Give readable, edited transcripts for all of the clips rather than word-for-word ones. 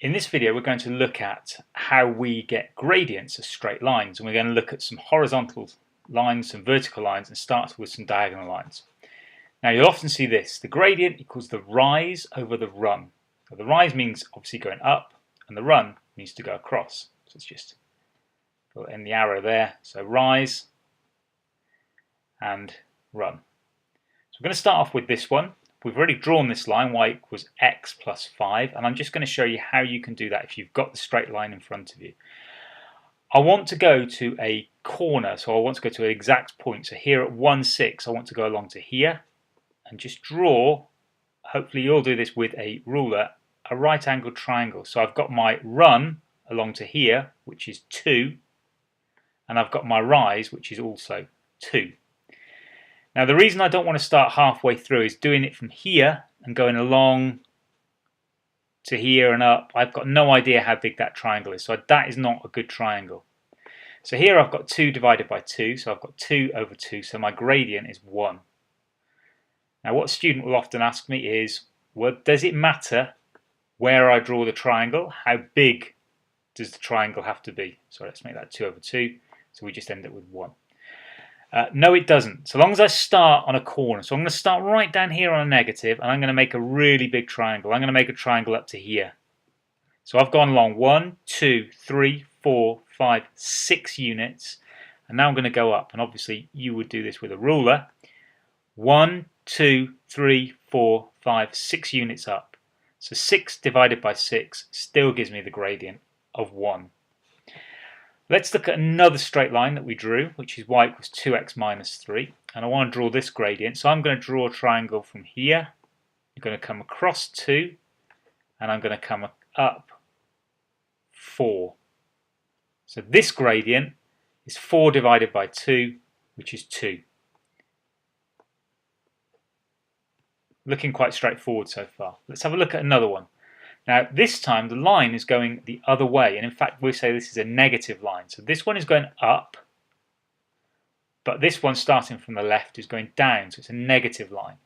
In this video, we're going to look at how we get gradients of straight lines, and we're going to look at some horizontal lines, some vertical lines, and start with some diagonal lines. Now, you'll often see this. The gradient equals the rise over the run. So the rise means obviously going up, and the run means to go across. So it's just put in the arrow there. So rise and run. So we're going to start off with this one. We've already drawn this line, y equals x plus 5, and I'm just going to show you how you can do that if you've got the straight line in front of you. I want to go to a corner, so I want to go to an exact point. So here at 1, 6, I want to go along to here and just draw, hopefully you'll do this with a ruler, a right angled triangle. So I've got my run along to here, which is 2, and I've got my rise, which is also 2. Now the reason I don't want to start halfway through is doing it from here and going along to here and up. I've got no idea how big that triangle is, so that is not a good triangle. So here I've got 2 divided by 2, so I've got 2 over 2, so my gradient is 1. Now what a student will often ask me is, well, does it matter where I draw the triangle? How big does the triangle have to be? So let's make that 2 over 2, so we just end up with 1. No, it doesn't. So long as I start on a corner. So I'm going to start right down here on a negative, and I'm going to make a really big triangle. I'm going to make a triangle up to here. So I've gone along 1, 2, 3, 4, 5, 6 units, and now I'm going to go up. And obviously you would do this with a ruler. 1, 2, 3, 4, 5, 6 units up. So 6 divided by 6 still gives me the gradient of 1. Let's look at another straight line that we drew, which is y equals 2x minus 3. And I want to draw this gradient. So I'm going to draw a triangle from here. I'm going to come across 2. And I'm going to come up 4. So this gradient is 4 divided by 2, which is 2. Looking quite straightforward so far. Let's have a look at another one. Now this time the line is going the other way, and in fact we say this is a negative line. So this one is going up, but this one starting from the left is going down, so it's a negative line.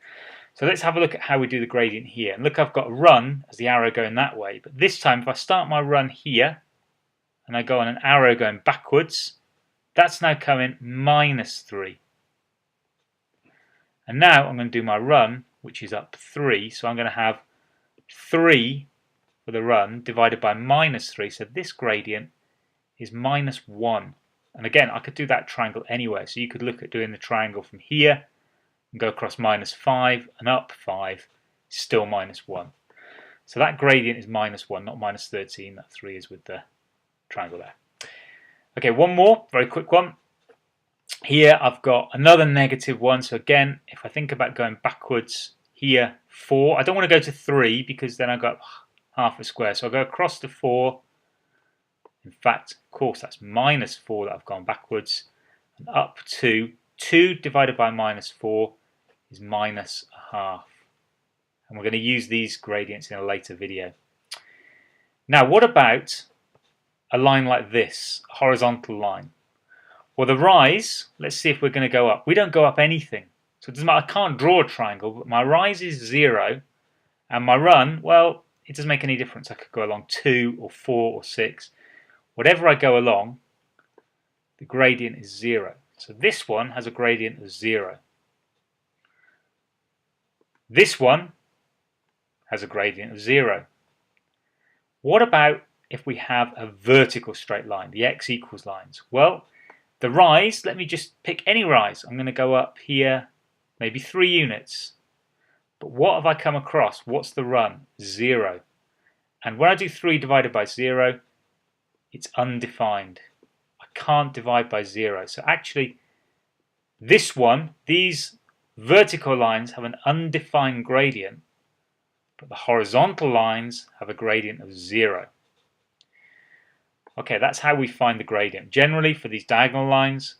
So let's have a look at how we do the gradient here. And look, I've got a run as the arrow going that way, but this time if I start my run here and I go on an arrow going backwards, that's now coming minus 3. And now I'm going to do my run, which is up 3, so I'm going to have 3 for the run divided by minus 3, so this gradient is minus 1. And again, I could do that triangle anywhere, so you could look at doing the triangle from here and go across minus 5 and up 5, still minus 1. So that gradient is minus 1, not minus 13, that 3 is with the triangle there. Okay, one more, very quick one. Here I've got another negative 1, so again, if I think about going backwards here, 4, I don't want to go to 3 because then I've got half a square, so I'll go across to 4. In fact, of course, that's minus 4 that I've gone backwards, and up to 2 divided by minus 4 is minus a half. And we're going to use these gradients in a later video. Now, what about a line like this, a horizontal line? Well, the rise, let's see if we're going to go up. We don't go up anything. So it doesn't matter, I can't draw a triangle, but my rise is 0, and my run, well, it doesn't make any difference. I could go along 2 or 4 or 6. Whatever I go along, the gradient is 0. So this one has a gradient of 0. This one has a gradient of 0. What about if we have a vertical straight line, the x equals lines? Well, the rise, let me just pick any rise. I'm going to go up here, maybe 3 units. But what have I come across? What's the run? 0. And when I do 3 divided by 0, it's undefined. I can't divide by 0. So actually, this one, these vertical lines have an undefined gradient, but the horizontal lines have a gradient of 0. Okay, that's how we find the gradient. Generally, for these diagonal lines,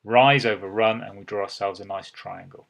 rise over run, and we draw ourselves a nice triangle.